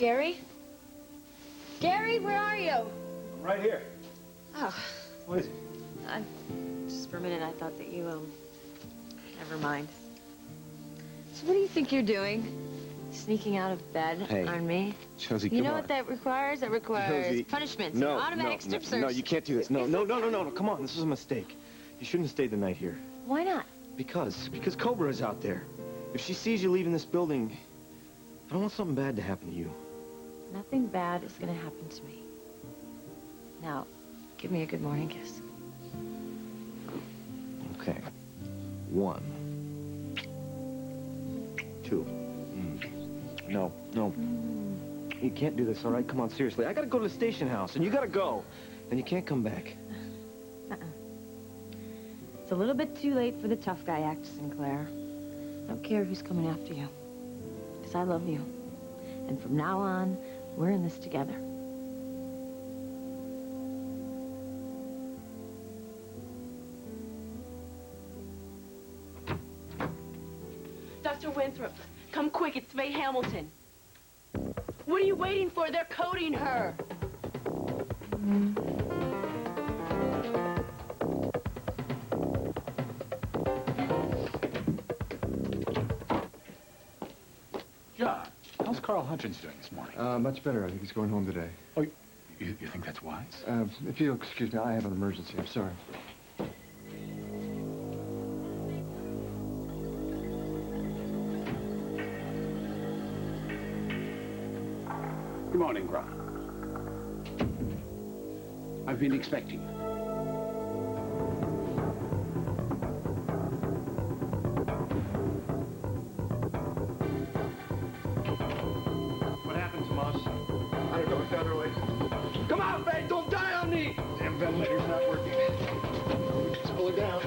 Gary? Gary, where are you? I'm right here. Oh. What is it? Just for a minute, I thought that you, never mind. So what do you think you're doing? Sneaking out of bed on me? Josie, you know what that requires? That requires Josie, punishments. No, automatic strip search. No, you can't do this. No, come on, this is a mistake. You shouldn't have stayed the night here. Why not? Because Cobra is out there. If she sees you leaving this building, I don't want something bad to happen to you. Nothing bad is gonna happen to me. Now, give me a good morning kiss. Okay. 1, 2. No. You can't do this, all right? Come on, seriously. I gotta go to the station house, and you gotta go. And you can't come back. It's a little bit too late for the tough guy act, Sinclair. I don't care who's coming after you. Because I love you. And from now on, we're in this together. Dr. Winthrop, come quick, it's Faye Hamilton. What are you waiting for? They're coding her. John, how's Carl Hutchins doing this morning? Much better. I think he's going home today. Oh, you think that's wise? If you'll excuse me, I have an emergency. I'm sorry. Good morning, Grant. I've been expecting you. What happened, Tomas? I don't know, down her legs. Come on, Faye, don't die on me! Damn ventilator's not working. Just pull her down.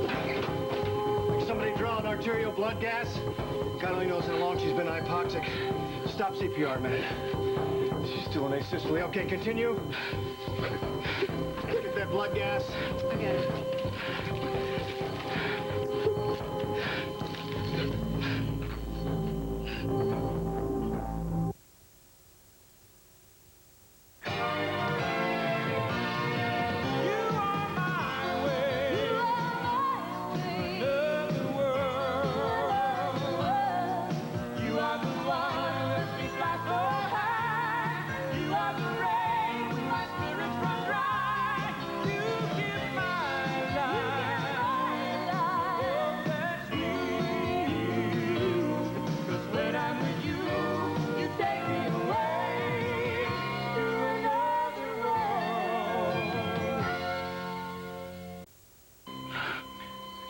Like somebody drawing arterial blood gas? God only knows how long she's been hypoxic. Stop CPR, man. She's still in asystole. Okay, continue. Get that blood gas. I got it.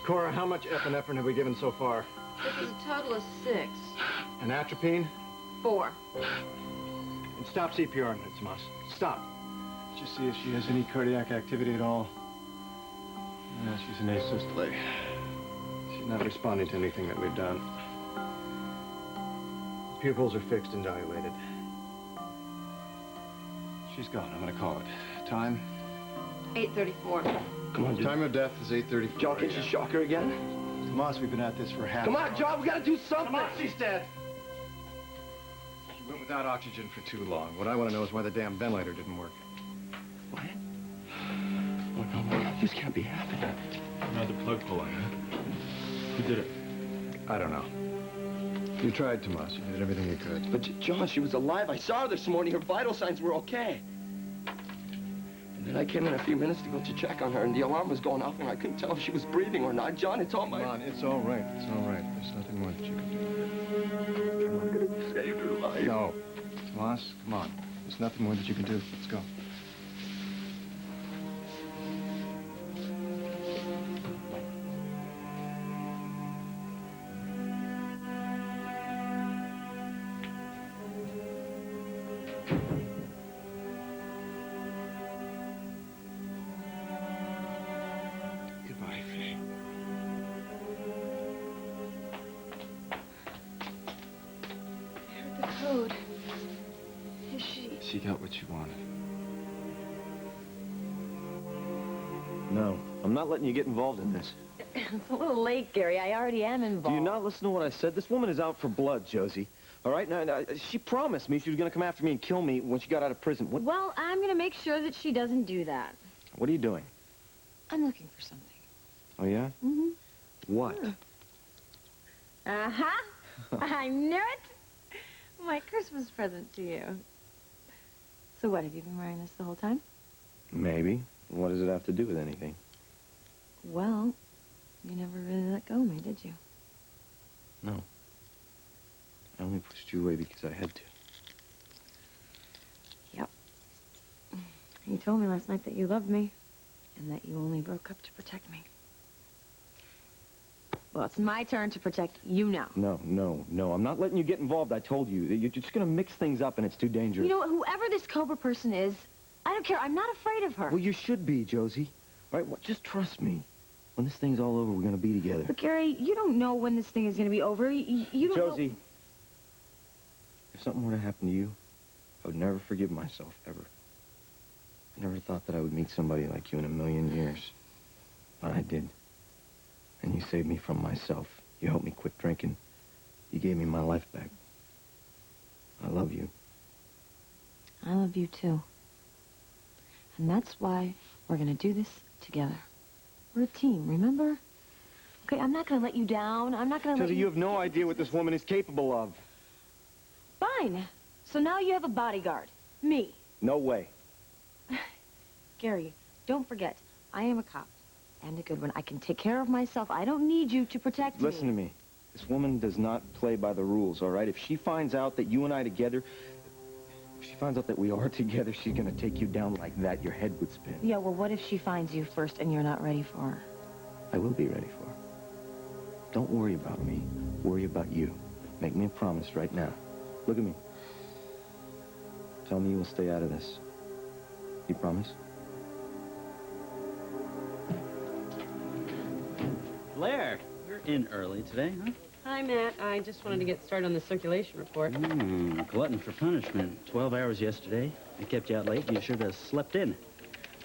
Cora, how much epinephrine have we given so far? This is a total of 6. And atropine? 4. And stop CPR, Tomas. Stop. Just see if she has any cardiac activity at all. Yeah, she's in asystole. She's not responding to anything that we've done. Pupils are fixed and dilated. She's gone. I'm gonna call it. Time? 8:34. Come on, Time of death is 8:34. John, can't you shock her again? Tomas, we've been at this for half Come an on, hour. John, we gotta do something! Tomas, she's dead! She went without oxygen for too long. What I want to know is why the damn ventilator didn't work. What? Oh, no, this can't be happening. Another plug pulling, huh? Who did it? I don't know. You tried, Tomas. You did everything you could. But, John, she was alive. I saw her this morning. Her vital signs were okay. And then I came in a few minutes to go to check on her, and the alarm was going off, and I couldn't tell if she was breathing or not. John, it's all my... Come on, it's all right. It's all right. There's nothing more that you can do. I'm gonna save her life. No. Tomas, come on. There's nothing more that you can do. Let's go. Goodbye, Faye. I heard the code. Is she... She got what she wanted. No, I'm not letting you get involved in this. It's a little late, Gary. I already am involved. Do you not listen to what I said? This woman is out for blood, Josie. All right? Now, she promised me she was going to come after me and kill me when she got out of prison. Well, I'm gonna make sure that she doesn't do that. What are you doing? I'm looking for something. Oh, yeah? Mm-hmm. What? Uh-huh. I knew it. My Christmas present to you. So what, have you been wearing this the whole time? Maybe. What does it have to do with anything? Well, you never really let go of me, did you? No. I only pushed you away because I had to. Yep. You told me last night that you loved me, and that you only broke up to protect me. Well, it's my turn to protect you now. No. I'm not letting you get involved, I told you. You're just gonna mix things up and it's too dangerous. You know what, whoever this Cobra person is, I don't care. I'm not afraid of her. Well, you should be, Josie. All right, well, just trust me. When this thing's all over, we're gonna be together. But, Gary, you don't know when this thing is going to be over. You don't know... Josie, if something were to happen to you, I would never forgive myself, ever. I never thought that I would meet somebody like you in a million years. But I did. And you saved me from myself. You helped me quit drinking. You gave me my life back. I love you. I love you, too. And that's why we're going to do this together. We're a team, remember? Okay, I'm not going to let you down. I'm not going to let Josie, you... you have no idea what this woman is capable of. Fine. So now you have a bodyguard. Me. No way. Gary, don't forget, I am a cop. And a good one. I can take care of myself. I don't need you to protect me. Listen to me. This woman does not play by the rules, all right? If she finds out that you and I together... If she finds out that we are together, she's gonna take you down like that. Your head would spin. Yeah, well, what if she finds you first and you're not ready for her? I will be ready for her. Don't worry about me. Worry about you. Make me a promise right now. Look at me. Tell me you will stay out of this. You promise? Blair, you're in early today, huh? Hi, Matt. I just wanted to get started on the circulation report. Glutton for punishment. 12 hours yesterday. I kept you out late. You should have slept in.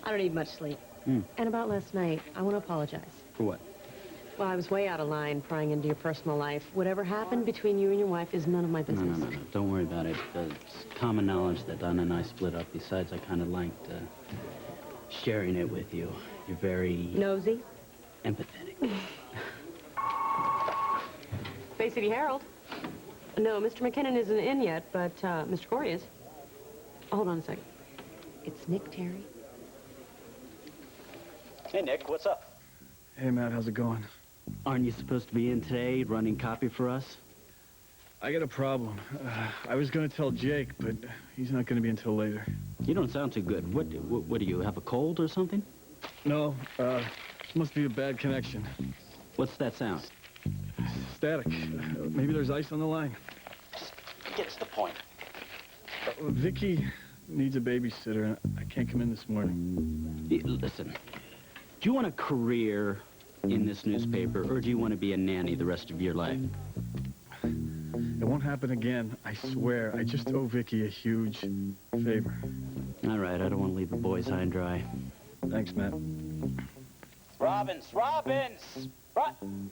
I don't need much sleep. And about last night, I want to apologize. For what? Well, I was way out of line prying into your personal life. Whatever happened between you and your wife is none of my business. No. Don't worry about it. It's common knowledge that Donna and I split up. Besides, I kind of liked sharing it with you. You're very... Nosy? empathetic. Bay City Herald. No, Mr. McKinnon isn't in yet, but Mr. Corey is. Oh, hold on a second. It's Nick Terry. Hey, Nick, what's up? Hey, Matt, how's it going? Aren't you supposed to be in today running copy for us? I got a problem. I was going to tell Jake, but he's not going to be until later. You don't sound too good. What do you have, a cold or something? No, must be a bad connection. What's that sound? Static. Maybe there's ice on the line. Get to the point. Vicky needs a babysitter, and I can't come in this morning. Listen, do you want a career in this newspaper, or do you want to be a nanny the rest of your life? It won't happen again, I swear. I just owe Vicky a huge favor. All right, I don't want to leave the boys high and dry. Thanks, Matt. Robbins!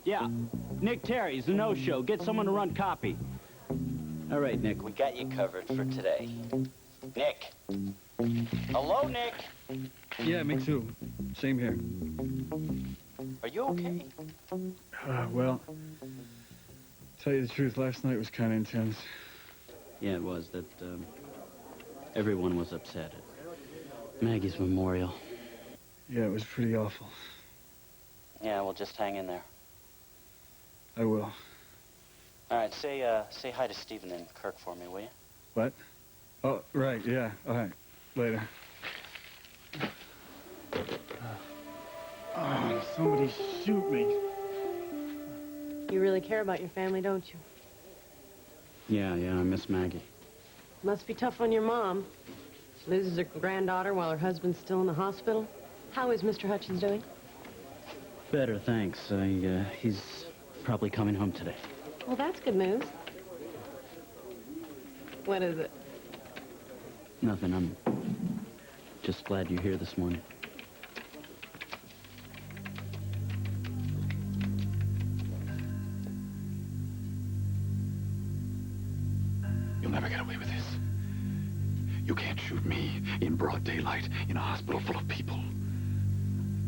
Yeah, Nick Terry's a no-show. Get someone to run copy. All right, Nick, we got you covered for today. Nick! Hello, Nick! Yeah, me too. Same here. Are you okay? Well, tell you the truth, last night was kind of intense. Yeah, it was. That, everyone was upset at Maggie's memorial. Yeah, it was pretty awful. Yeah, well, just hang in there. I will. All right, say hi to Stephen and Kirk for me, will you? What? Oh, right, yeah. All right. Later. Oh, somebody shoot me. You really care about your family, don't you? Yeah, I miss Maggie. Must be tough on your mom. She loses her granddaughter while her husband's still in the hospital. How is Mr. Hutchins doing? Better, thanks. He's probably coming home today. Well, that's good news. What is it? Nothing. I'm just glad you're here this morning. You can't shoot me in broad daylight in a hospital full of people.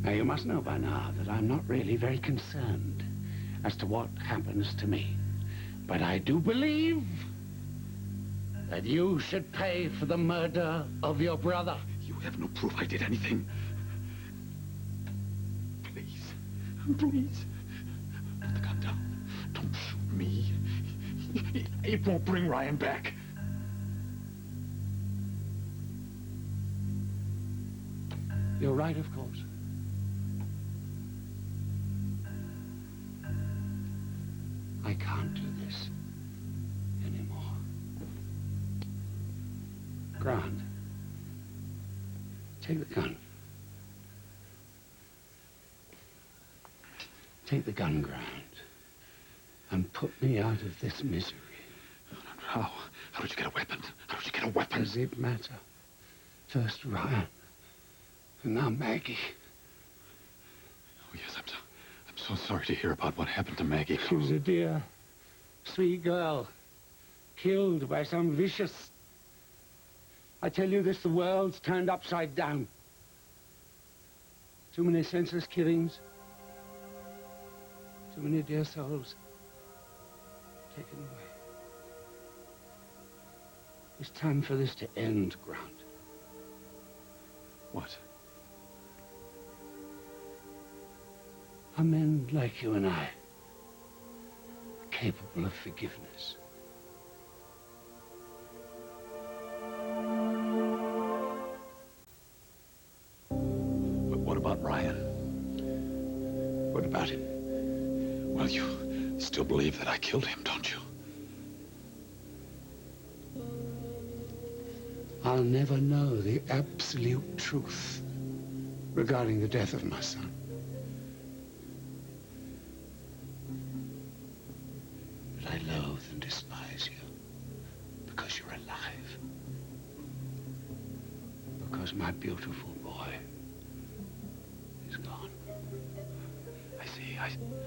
Now, you must know by now that I'm not really very concerned as to what happens to me. But I do believe that you should pay for the murder of your brother. You have no proof I did anything. Please, please, put the gun down. Don't shoot me. It won't bring Ryan back. You're right, of course. I can't do this anymore. Grant, take the gun. Take the gun, Grant, and put me out of this misery. How? How did you get a weapon? How did you get a weapon? Does it matter? First Ryan, and now Maggie. Oh, yes, I'm so sorry to hear about what happened to Maggie. She was a dear, sweet girl, killed by some vicious... I tell you this, the world's turned upside down. Too many senseless killings. Too many dear souls taken away. It's time for this to end, Grant. What? Are men like you and I capable of forgiveness? But what about Ryan? What about him? Well, you still believe that I killed him, don't you? I'll never know the absolute truth regarding the death of my son. But I loathe and despise you because you're alive. Because my beautiful boy is gone.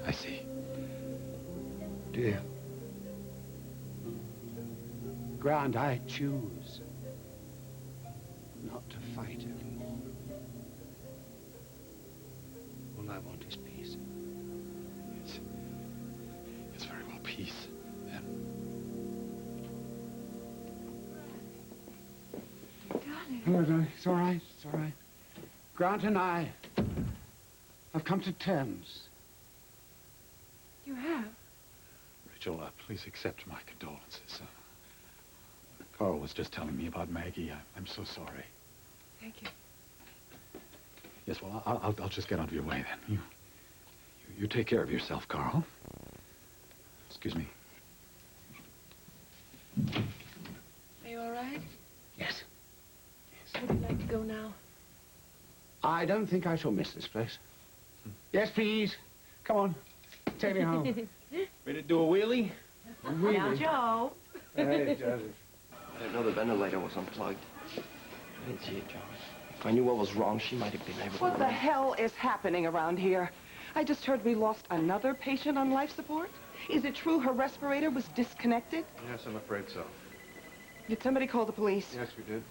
I see. Dear, Grant, I choose not to fight anymore. All I want is peace. It's very well peace, then. Darling. Hello, darling. It's all right. It's all right. Grant and I have come to terms. You have? Rachel, please accept my condolences. Carl was just telling me about Maggie. I'm so sorry. Thank you. Yes, well, I'll just get out of your way then. You take care of yourself, Carl. Excuse me. Are you all right? Yes. Would you like to go now? I don't think I shall miss this place. Yes, please. Come on. Take me home. Ready to do a wheelie? Now, Joe. Hey, Joseph. I didn't know the ventilator was unplugged. I didn't see it, John. If I knew what was wrong, she might have been able to... What the hell is happening around here? I just heard we lost another patient on life support. Is it true her respirator was disconnected? Yes, I'm afraid so. Did somebody call the police? Yes, we did.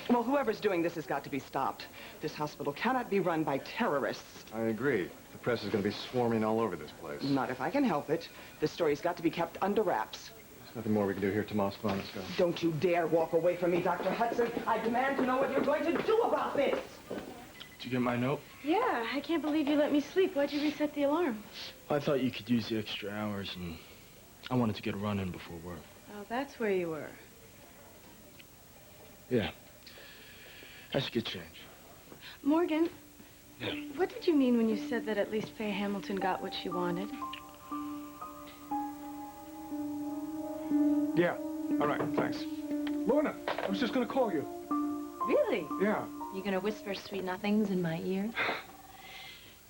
Well, whoever's doing this has got to be stopped. This hospital cannot be run by terrorists. I agree. The press is going to be swarming all over this place. Not if I can help it. This story's got to be kept under wraps. There's nothing more we can do here, Tomas. Come on, let's go. Don't you dare walk away from me, Dr. Hudson. I demand to know what you're going to do about this. Did you get my note? Yeah, I can't believe you let me sleep. Why'd you reset the alarm? I thought you could use the extra hours, and I wanted to get a run in before work. Oh, that's where you were. Yeah. I should get changed. Morgan, Yeah. what did you mean when you said that at least Faye Hamilton got what she wanted? Yeah. All right, thanks. Lorna, I was just going to call you. Really? Yeah. You gonna whisper sweet nothings in my ear?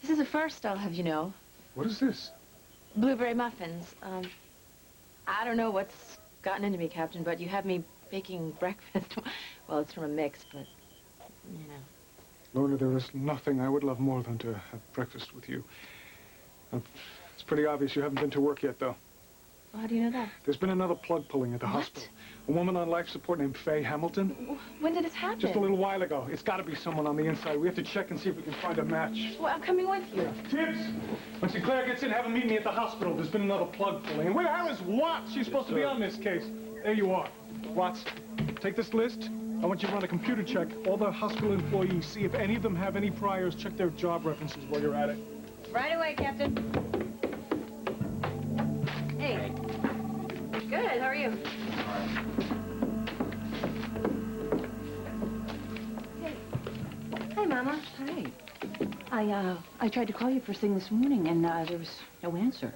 This is a first, I'll have you know. What is this? Blueberry muffins. I don't know what's gotten into me, Captain, but you have me baking breakfast. Well, it's from a mix, but, you know. Lorna, there is nothing I would love more than to have breakfast with you. It's pretty obvious you haven't been to work yet, though. Well, how do you know that? There's been another plug pulling at the hospital. A woman on life support named Faye Hamilton. When did this happen? Just a little while ago. It's got to be someone on the inside. We have to check and see if we can find a match. Well, I'm coming with you. Tibbs! When Sinclair gets in, have him meet me at the hospital. There's been another plug pulling. And where the hell is Watts? She's supposed to be on this case. There you are. Watts, take this list. I want you to run a computer check. All the hospital employees. See if any of them have any priors. Check their job references while you're at it. Right away, Captain. Hey. Good, how are you? Hey. Hey, Mama. Hi. I tried to call you first thing this morning, and there was no answer.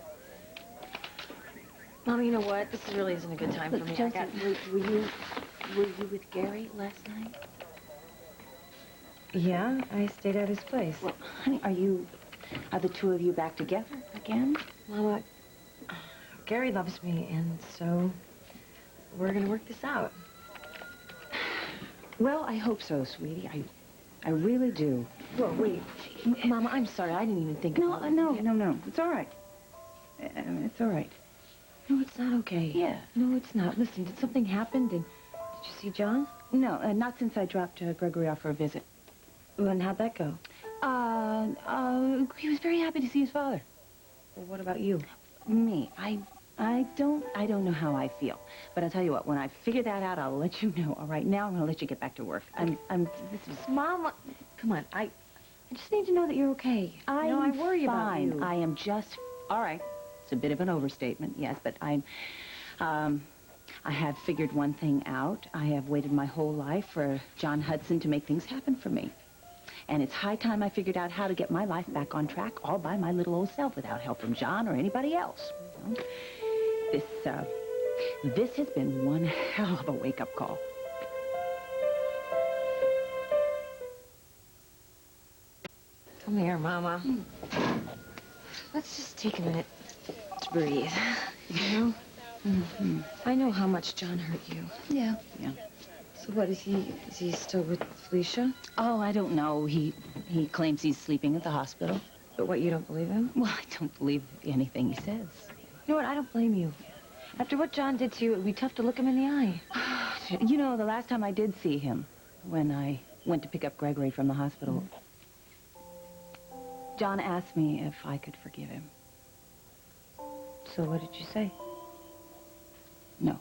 Mama, you know what? This really isn't a good time for me. Chelsea, were you with Gary last night? Yeah, I stayed at his place. Well, honey, are the two of you back together again? Mama, Gary loves me, and so we're gonna work this out. Well, I hope so, sweetie. I really do. Well, wait. Mama, I'm sorry. I didn't even think about it. No. It's all right. It's all right. No, it's not okay. Yeah. No, it's not. Listen, did something happen? Did you see John? No, not since I dropped Gregory off for a visit. Well, and how'd that go? He was very happy to see his father. Well, what about you? Me, I don't know how I feel. But I'll tell you what, when I figure that out, I'll let you know. All right, now I'm gonna let you get back to work. This is... Mama, come on, I just need to know that you're okay. I worry about you. I am just, all right. It's a bit of an overstatement, yes, but I have figured one thing out. I have waited my whole life for John Hudson to make things happen for me. And it's high time I figured out how to get my life back on track all by my little old self without help from John or anybody else. You know? This has been one hell of a wake-up call. Come here, Mama. Let's just take a minute to breathe, you know? Mm-hmm. I know how much John hurt you. Yeah. So what, is he still with Felicia? Oh, I don't know. He claims he's sleeping at the hospital. But what, you don't believe him? Well, I don't believe anything he says. You know what, I don't blame you. After what John did to you, it would be tough to look him in the eye. You know, the last time I did see him, when I went to pick up Gregory from the hospital, John asked me if I could forgive him. So what did you say? No.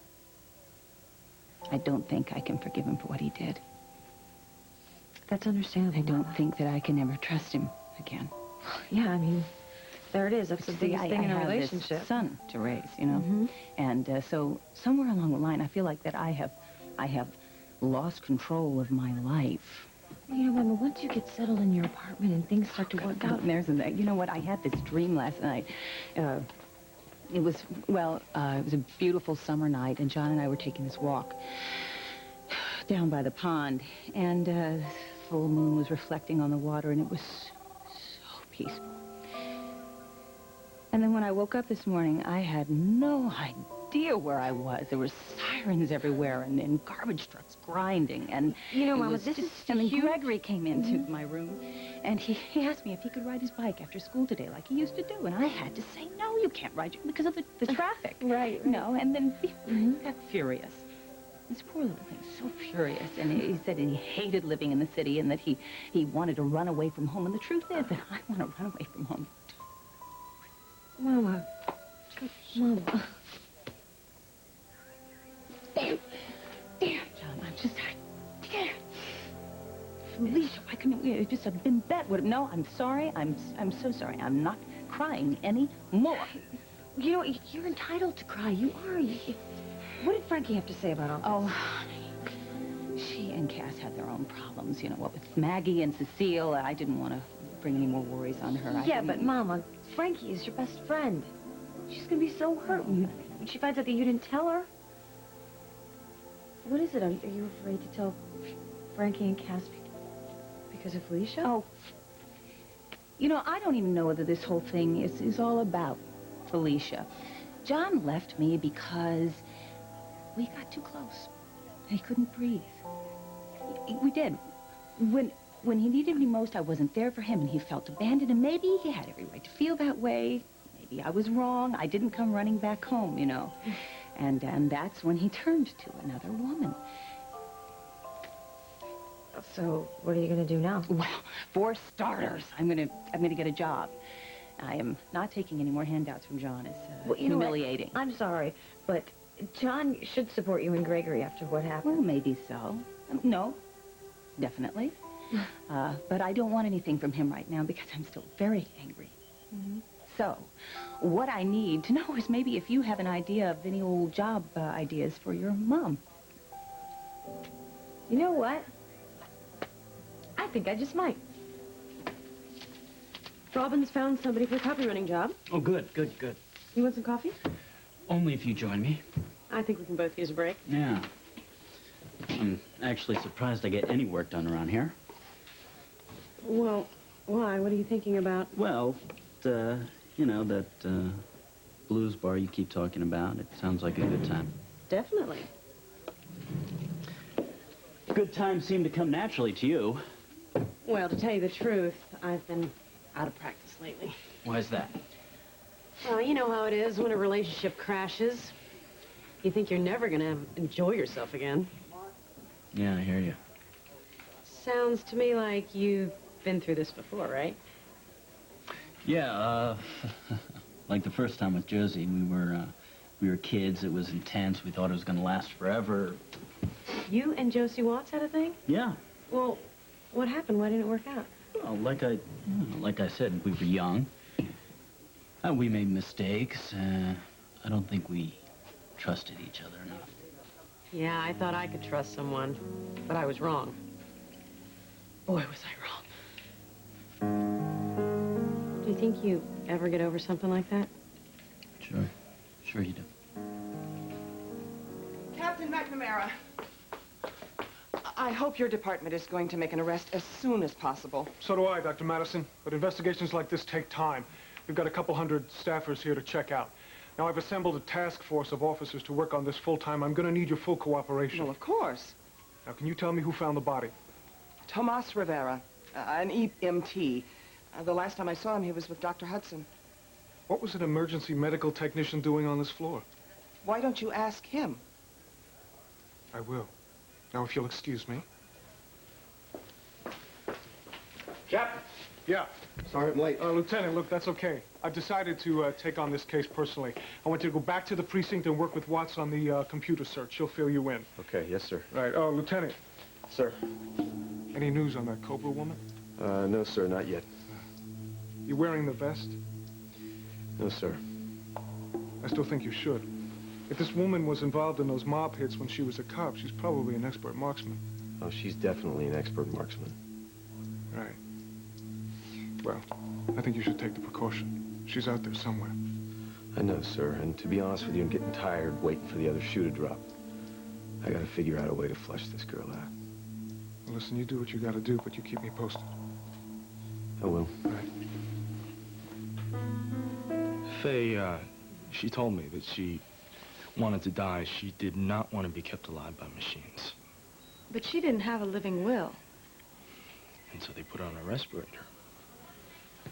I don't think I can forgive him for what he did. That's understandable. I don't think that I can ever trust him again. Yeah, I mean, there it is. That's the biggest thing in a relationship. I have this son to raise, you know? Mm-hmm. And so somewhere along the line, I feel like that I have lost control of my life. You know, Mama, once you get settled in your apartment and things start to work out... You know what? I had this dream last night. It was a beautiful summer night, and John and I were taking this walk down by the pond, and the full moon was reflecting on the water, and it was so peaceful. And then when I woke up this morning, I had no idea where I was. There were sirens everywhere and garbage trucks grinding, and you know, Mama, this is and then Gregory came into my room, and he asked me if he could ride his bike after school today, like he used to do, and I had to say no, you can't ride because of the traffic. Right. No, and then he got furious. This poor little thing, so furious, and he said he hated living in the city, and that he wanted to run away from home. And the truth is that I want to run away from home. Mama. Mama. Damn, John, I'm just, damn. Felicia, why couldn't we just have been that? No, I'm sorry. I'm so sorry. I'm not crying anymore. You know, you're entitled to cry. You are. What did Frankie have to say about all this? Oh, honey. She and Cass had their own problems, you know, what with Maggie and Cecile. I didn't want to bring any more worries on her. Yeah, but Mama, Frankie is your best friend. She's going to be so hurt when she finds out that you didn't tell her. What is it? Are you afraid to tell Frankie and Cass because of Felicia? Oh, you know, I don't even know whether this whole thing is all about Felicia. John left me because we got too close. He couldn't breathe. We did. When he needed me most, I wasn't there for him, and he felt abandoned, and maybe he had every right to feel that way. Maybe I was wrong. I didn't come running back home, you know. And that's when he turned to another woman. So, what are you going to do now? Well, for starters, I'm gonna get a job. I am not taking any more handouts from John. It's Well, you know what? humiliating. I'm sorry, but John should support you and Gregory after what happened. Well, maybe so. No, definitely. But I don't want anything from him right now because I'm still very angry. Mm-hmm. So, what I need to know is maybe if you have an idea of any old job ideas for your mom. You know what? I think I just might. Robin's found somebody for a copy running job. Oh, good, good, good. You want some coffee? Only if you join me. I think we can both use a break. Yeah. I'm actually surprised I get any work done around here. Well, why? What are you thinking about? Well, you know, that blues bar you keep talking about. It sounds like a good time. Definitely. Good times seem to come naturally to you. Well, to tell you the truth, I've been out of practice lately. Why is that? Well, you know how it is when a relationship crashes. You think you're never going to enjoy yourself again. Yeah, I hear you. Sounds to me like you've been through this before, right? Yeah, like the first time with Josie, we were kids. It was intense. We thought it was going to last forever. You and Josie Watts had a thing? Yeah. Well, what happened? Why didn't it work out? Well, like I said, we were young. We made mistakes. I don't think we trusted each other enough. Yeah, I thought I could trust someone, but I was wrong. Boy, was I wrong. Do you think you ever get over something like that? Sure. Sure you do. Captain McNamara, I hope your department is going to make an arrest as soon as possible. So do I, Dr. Madison. But investigations like this take time. We've got a couple hundred staffers here to check out. Now, I've assembled a task force of officers to work on this full-time. I'm going to need your full cooperation. Well, of course. Now, can you tell me who found the body? Tomas Rivera, an EMT. The last time I saw him, he was with Dr. Hudson. What was an emergency medical technician doing on this floor? Why don't you ask him? I will. Now, if you'll excuse me. Captain! Yeah. Sorry I'm late. Lieutenant, look, that's okay. I've decided to take on this case personally. I want you to go back to the precinct and work with Watts on the computer search. She'll fill you in. Okay, yes, sir. Right. Lieutenant. Sir. Any news on that Cobra woman? No, sir, not yet. You wearing the vest? No, sir. I still think you should. If this woman was involved in those mob hits when she was a cop, she's probably an expert marksman. Oh, she's definitely an expert marksman. Right. Well, I think you should take the precaution. She's out there somewhere. I know, sir, and to be honest with you, I'm getting tired waiting for the other shoe to drop. I gotta figure out a way to flush this girl out. Well, listen, you do what you gotta do, but you keep me posted. I will. Right. Faye, she told me that she wanted to die. She did not want to be kept alive by machines. But she didn't have a living will. And so they put her on a respirator.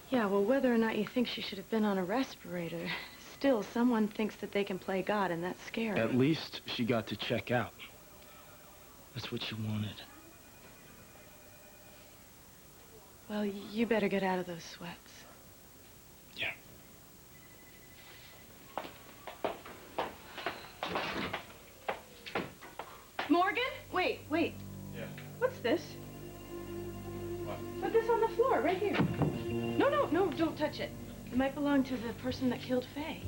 Yeah, well, whether or not you think she should have been on a respirator, still, someone thinks that they can play God, and that's scary. At least she got to check out. That's what she wanted. Well, you better get out of those sweats. Yeah. Morgan? Wait. Yeah. What's this? What? Put this on the floor, right here. No, don't touch it. It might belong to the person that killed Faye.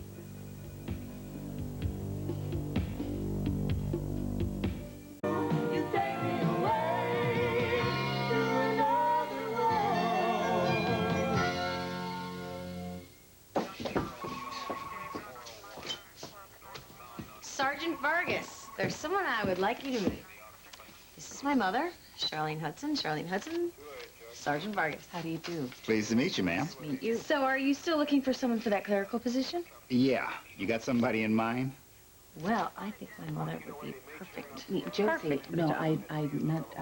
Sergeant Vargas, there's someone I would like you to meet. This is my mother, Charlene Hudson. Charlene Hudson, Sergeant Vargas. How do you do? Pleased to meet you, ma'am. Nice to meet you. So are you still looking for someone for that clerical position? Yeah. You got somebody in mind? Well, I think my mother would be perfect. Josie, Perfect for the no, job. I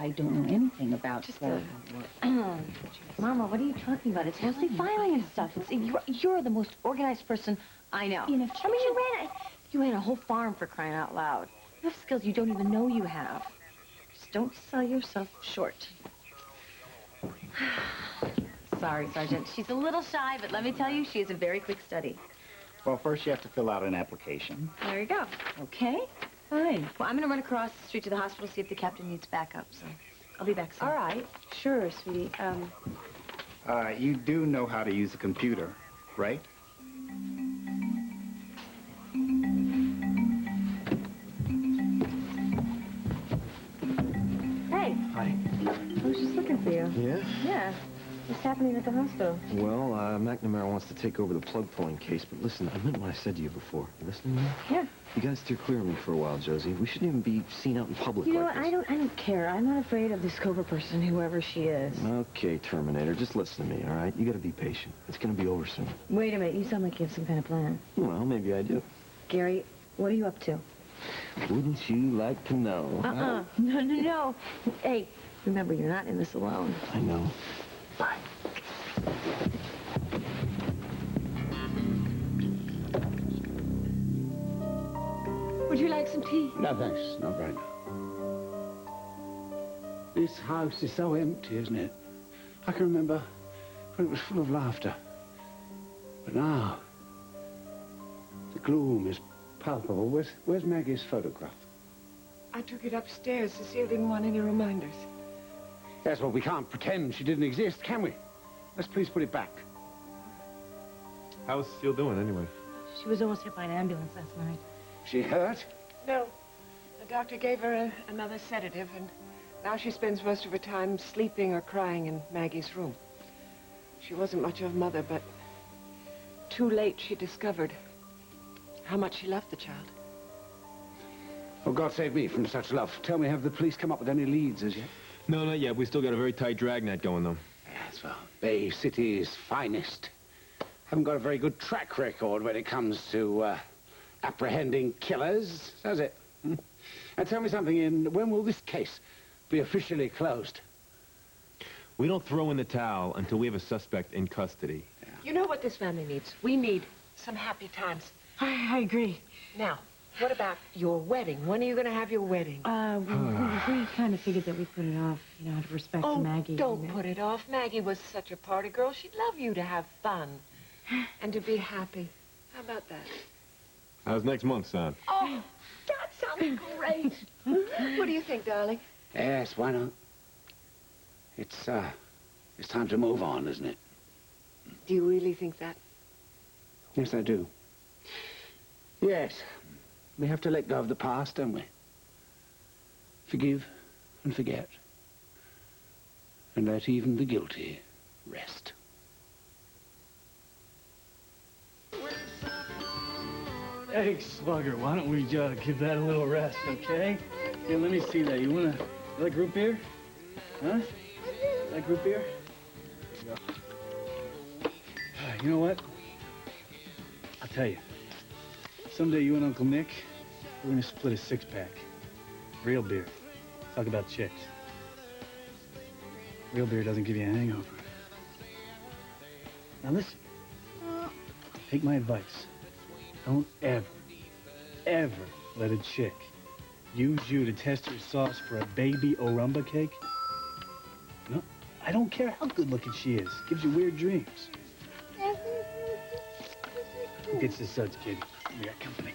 don't know anything about Just Mama, what are you talking about? It's mostly filing and stuff. You're the most organized person I know. In a I mean, you ran a whole farm for crying out loud. You have skills you don't even know you have. Just don't sell yourself short. Sorry, Sergeant. She's a little shy, but let me tell you, she is a very quick study. Well, first you have to fill out an application. There you go. Okay, fine. Well, I'm going to run across the street to the hospital, see if the captain needs backup, so I'll be back soon. All right, sure, sweetie. You do know how to use a computer, right? Hey. Hi. I was just looking for you. Yeah? Yeah. What's happening at the hospital? Well, McNamara wants to take over the plug pulling case, but listen, I meant what I said to you before. You listening to me? Yeah. You gotta steer clear of me for a while, Josie. We shouldn't even be seen out in public You know like what? this. I don't care. I'm not afraid of this Cobra person, whoever she is. Okay, Terminator, just listen to me, all right? You gotta be patient. It's gonna be over soon. Wait a minute. You sound like you have some kind of plan. Well, maybe I do. Gary, what are you up to? Wouldn't you like to know? No. Hey, remember, you're not in this alone. I know. Bye. Would you like some tea? No, thanks. Not right now. This house is so empty, isn't it? I can remember when it was full of laughter. But now, the gloom is palpable. Where's Maggie's photograph? I took it upstairs to see if I didn't want any reminders. Yes, well, we can't pretend she didn't exist, can we? Let's please put it back. How's Steele doing, anyway? She was almost hit by an ambulance last night. She hurt? No. The doctor gave her another sedative, and now she spends most of her time sleeping or crying in Maggie's room. She wasn't much of a mother, but too late she discovered how much she loved the child. Oh, God save me from such love. Tell me, have the police come up with any leads as yet? No, not yet. We still got a very tight dragnet going, though. Yes, well, Bay City's finest. Haven't got a very good track record when it comes to apprehending killers, does it? Hmm? Now tell me something, when will this case be officially closed? We don't throw in the towel until we have a suspect in custody. You know what this family needs? We need some happy times. I agree. Now, what about your wedding? When are you going to have your wedding? We kind of figured that we put it off, out of respect to Maggie. Don't put it off. Maggie was such a party girl. She'd love you to have fun and to be happy. How about that? How's next month sound? Oh, that sounds great. What do you think, darling? Yes, why not? It's time to move on, isn't it? Do you really think that? Yes, I do. Yes. We have to let go of the past, don't we? Forgive and forget. And let even the guilty rest. Hey, Slugger, why don't we give that a little rest, okay? Here, let me see that. You like root beer? Huh? Like root beer? Here you go. You know what? I'll tell you. Someday you and Uncle Nick, we're gonna split a six-pack. Real beer. Talk about chicks. Real beer doesn't give you a hangover. Now listen. Take my advice. Don't ever let a chick use you to test her sauce for a baby Orumba cake. No, I don't care how good-looking she is. Gives you weird dreams. Who gets the suds, kid? We got company.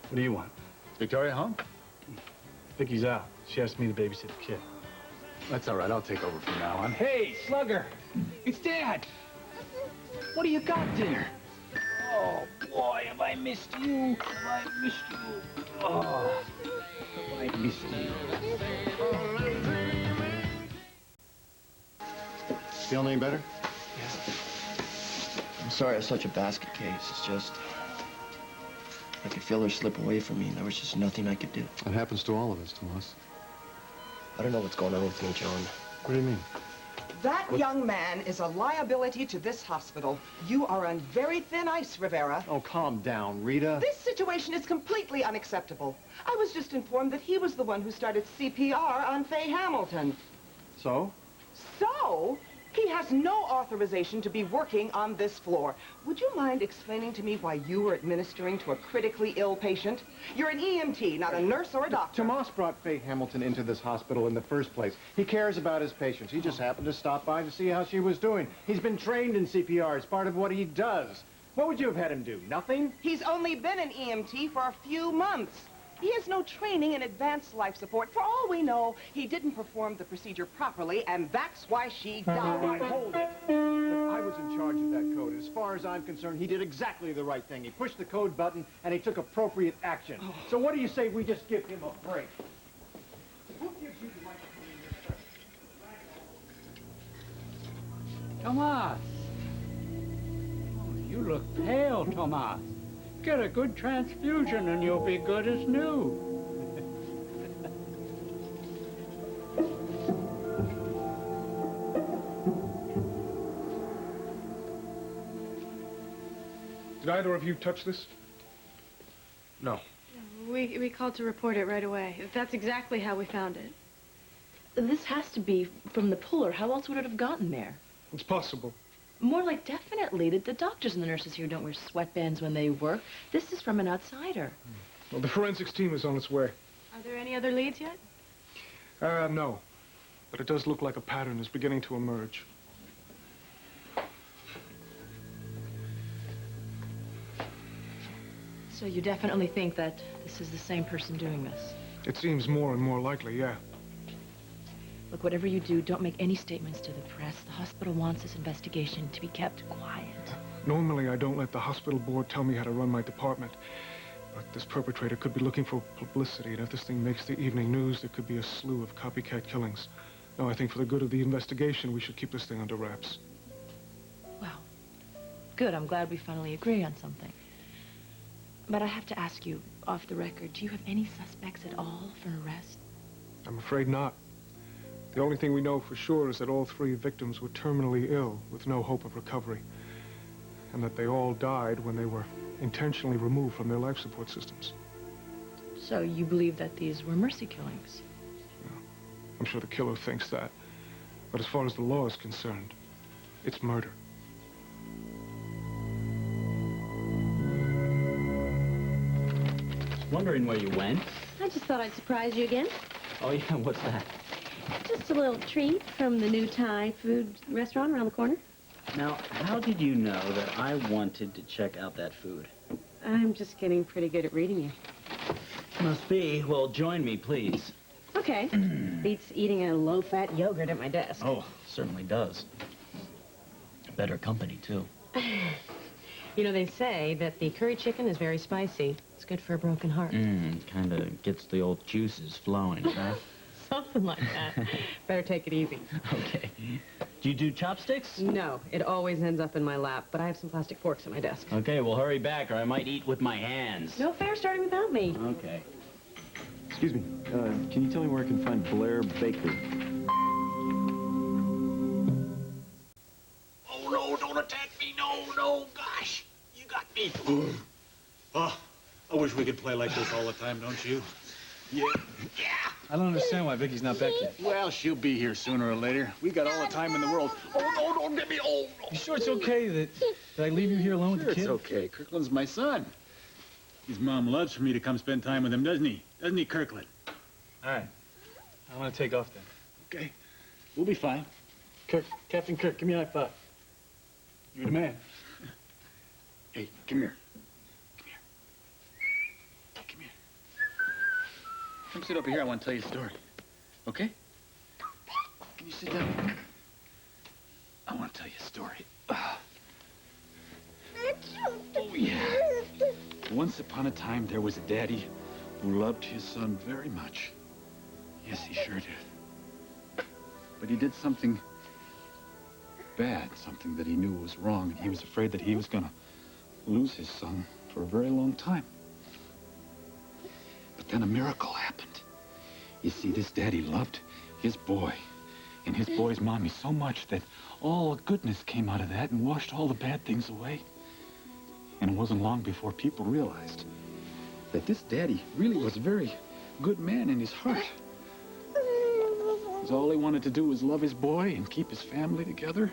What do you want? Victoria home? Vicky's out. She asked me to babysit the kid. That's all right. I'll take over from now on. Hey, Slugger! It's Dad! What do you got there? Oh, boy, have I missed you. Have I missed you. Oh, have I missed you. Feeling any better? I'm sorry it's such a basket case. It's just... I could feel her slip away from me, and there was just nothing I could do. It happens to all of us, Tomas. I don't know what's going on with me, John. What do you mean? That young man is a liability to this hospital. You are on very thin ice, Rivera. Oh, calm down, Rita. This situation is completely unacceptable. I was just informed that he was the one who started CPR on Faye Hamilton. So? So, he has no authorization to be working on this floor. Would you mind explaining to me why you were administering to a critically ill patient? You're an EMT, not a nurse or a doctor. Tomas brought Faye Hamilton into this hospital in the first place. He cares about his patients. He just happened to stop by to see how she was doing. He's been trained in CPR. It's part of what he does. What would you have had him do? Nothing? He's only been an EMT for a few months. He has no training in advanced life support. For all we know, he didn't perform the procedure properly, and that's why she died. All right, hold it. Look, I was in charge of that code. As far as I'm concerned, he did exactly the right thing. He pushed the code button, and he took appropriate action. So what do you say we just give him a break? Who gives you the right to come in here? Tomas! Oh, you look pale, Tomas. Get a good transfusion and you'll be good as new. Did either of you touch this? No. We called to report it right away. That's exactly how we found it. This has to be from the puller. How else would it have gotten there? It's possible. More like definitely. The doctors and the nurses here don't wear sweatbands when they work. This is from an outsider. Well, the forensics team is on its way. Are there any other leads yet? No. But it does look like a pattern is beginning to emerge. So you definitely think that this is the same person doing this? It seems more and more likely, yeah. Look, whatever you do, don't make any statements to the press. The hospital wants this investigation to be kept quiet. Normally, I don't let the hospital board tell me how to run my department. But this perpetrator could be looking for publicity, and if this thing makes the evening news, there could be a slew of copycat killings. No, I think for the good of the investigation, we should keep this thing under wraps. Well, good. I'm glad we finally agree on something. But I have to ask you, off the record, do you have any suspects at all for arrest? I'm afraid not. The only thing we know for sure is that all three victims were terminally ill with no hope of recovery, and that they all died when they were intentionally removed from their life support systems. So you believe that these were mercy killings? I'm sure the killer thinks that. But as far as the law is concerned, it's murder. Wondering where you went? I just thought I'd surprise you again. Oh, yeah, what's that? Just a little treat from the new Thai food restaurant around the corner. Now, how did you know that I wanted to check out that food? I'm just getting pretty good at reading you. Must be. Well, join me, please. Okay. Beats eating a low-fat yogurt at my desk. Oh, certainly does. Better company, too. You know, they say that the curry chicken is very spicy. It's good for a broken heart. Kind of gets the old juices flowing, huh? Something like that. Better take it easy. Okay. Do you do chopsticks? No, it always ends up in my lap, but I have some plastic forks at my desk. Okay, well, hurry back, or I might eat with my hands. No fair starting without me. Okay. Excuse me, can you tell me where I can find Blair Baker? Oh, no, don't attack me. No, gosh. You got me. Oh, I wish we could play like this all the time, don't you? Yeah. I don't understand why Vicky's not back yet. Well, she'll be here sooner or later. We got all the time in the world. Oh, no, don't get me. Oh, no. You sure it's okay that I leave you here alone with the kid? It's okay. Kirkland's my son. His mom loves for me to come spend time with him, doesn't he? Doesn't he, Kirkland? All right. I'm going to take off then. Okay. We'll be fine. Kirk, Captain Kirk, give me a high five. You're the man. Hey, come here. Come sit over here. I want to tell you a story. Okay? Can you sit down? I want to tell you a story. Oh, yeah. Once upon a time, there was a daddy who loved his son very much. Yes, he sure did. But he did something bad, something that he knew was wrong, and he was afraid that he was going to lose his son for a very long time. But then a miracle happened. You see, this daddy loved his boy in his boy's mommy so much that all goodness came out of that and washed all the bad things away. And it wasn't long before people realized that this daddy really was a very good man in his heart. 'Cause all he wanted to do was love his boy and keep his family together.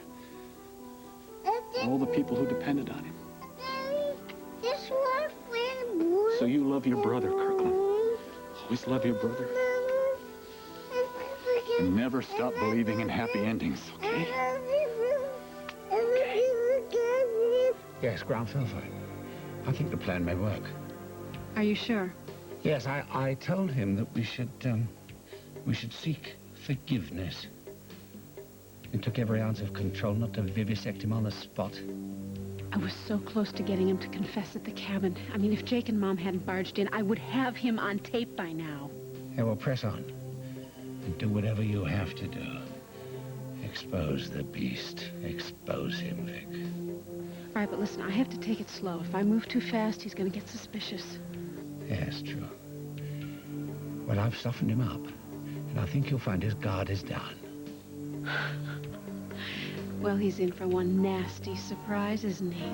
All the people who depended on him. So you love your brother, Kirkland. Always love your brother. And never stop believing in happy endings, okay? Yes, ground sulfide. I think the plan may work. Are you sure? Yes, I told him that we should seek forgiveness. It took every ounce of control not to vivisect him on the spot. I was so close to getting him to confess at the cabin. I mean, if Jake and Mom hadn't barged in, I would have him on tape by now. Yeah, well, press on. And do whatever you have to do. Expose the beast. Expose him, Vic. All right, but listen, I have to take it slow. If I move too fast, he's going to get suspicious. Yes, true. Well, I've softened him up. And I think you'll find his guard is down. Well, he's in for one nasty surprise, isn't he?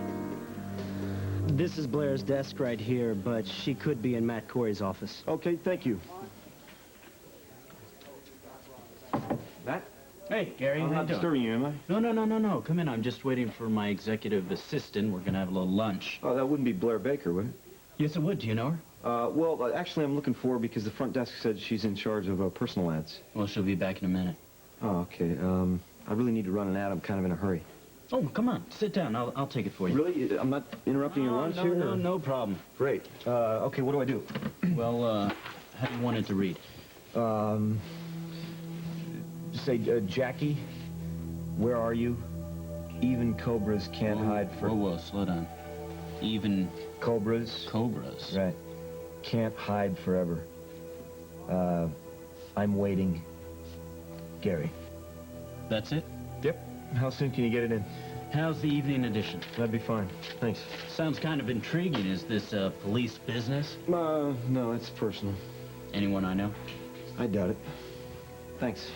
This is Blair's desk right here, but she could be in Matt Corey's office. Okay, thank you. Matt? Hey, Gary, I'm how not you doing? disturbing you, am I? No. Come in. I'm just waiting for my executive assistant. We're gonna have a little lunch. Oh, that wouldn't be Blair Baker, would it? Yes, it would. Do you know her? Well, actually, I'm looking for her because the front desk said she's in charge of personal ads. Well, she'll be back in a minute. Oh, okay. I really need to run an ad. I'm kind of in a hurry. Oh, come on. Sit down. I'll take it for you. Really? I'm not interrupting your lunch here? No problem. Great. Okay, what do I do? Well, how do you want it to read? Say, Jackie, where are you? Even cobras can't hide for... Whoa, slow down. Even... Cobras? Cobras. Right. Can't hide forever. I'm waiting. Gary. That's it? Yep. How soon can you get it in? How's the evening edition? That'd be fine. Thanks. Sounds kind of intriguing. Is this police business? No, it's personal. Anyone I know? I doubt it. Thanks.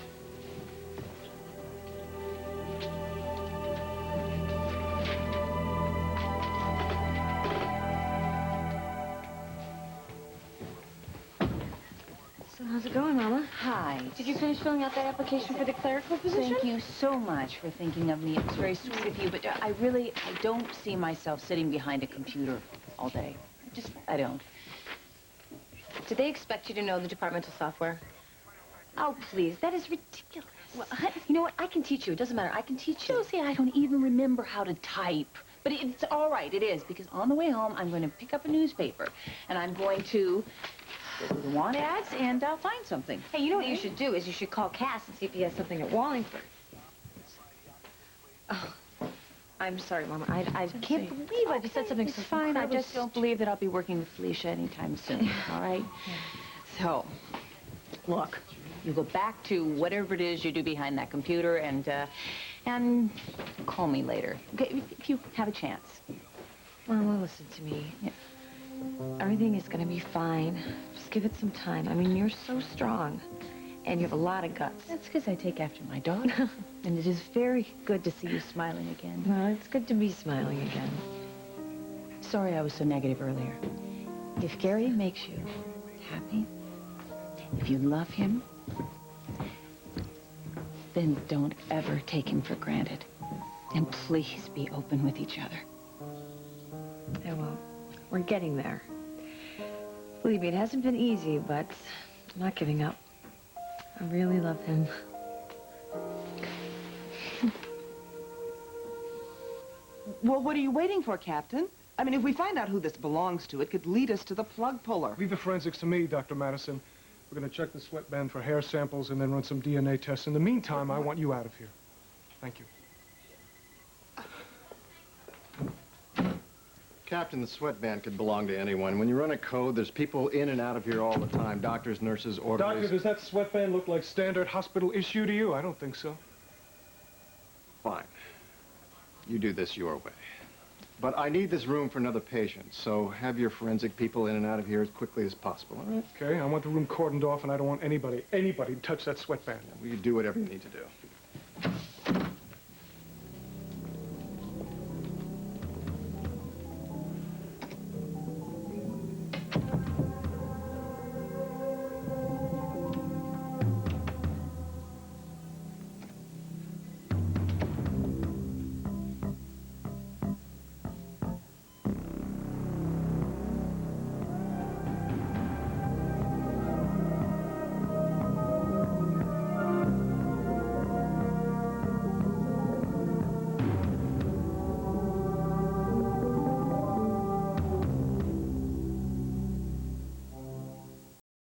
So how's it going, Mama? Hi. Did you finish filling out that application for the clerical position? Thank you so much for thinking of me. It was very sweet of you, but I don't see myself sitting behind a computer all day. I don't. Did they expect you to know the departmental software? Oh, please, that is ridiculous. Well, you know what? I can teach you. It doesn't matter. I can teach you. See, I don't even remember how to type. But it's all right. It is, because on the way home, I'm going to pick up a newspaper, and I'm going to go to the want ads, and I'll find something. Hey, you know what you should do is you should call Cass and see if he has something at Wallingford. Oh, I'm sorry, Mama. I can't believe I just said something so fine. I incredible. just don't believe that I'll be working with Felicia anytime soon, all right? So, look, you go back to whatever it is you do behind that computer, and call me later, okay, if you have a chance. Mama, listen to me. Yeah. Everything is going to be fine. Just give it some time. I mean, you're so strong, and you have a lot of guts. That's because I take after my daughter, and it is very good to see you smiling again. Well, it's good to be smiling again. Sorry I was so negative earlier. If Gary makes you happy, if you love him, then don't ever take him for granted. And please be open with each other. I won't. We're getting there. Believe me, it hasn't been easy, but I'm not giving up. I really love him. Well, what are you waiting for, Captain? I mean, if we find out who this belongs to, it could lead us to the plug puller. Leave the forensics to me, Dr. Madison. We're going to check the sweatband for hair samples and then run some DNA tests. In the meantime, I want you out of here. Thank you. Captain, the sweatband could belong to anyone. When you run a code, there's people in and out of here all the time. Doctors, nurses, orderlies. Doctor, does that sweatband look like standard hospital issue to you? I don't think so. Fine. You do this your way. But I need this room for another patient, so have your forensic people in and out of here as quickly as possible, all right? Okay, I want the room cordoned off, and I don't want anybody to touch that sweatband. Well, you do whatever you need to do.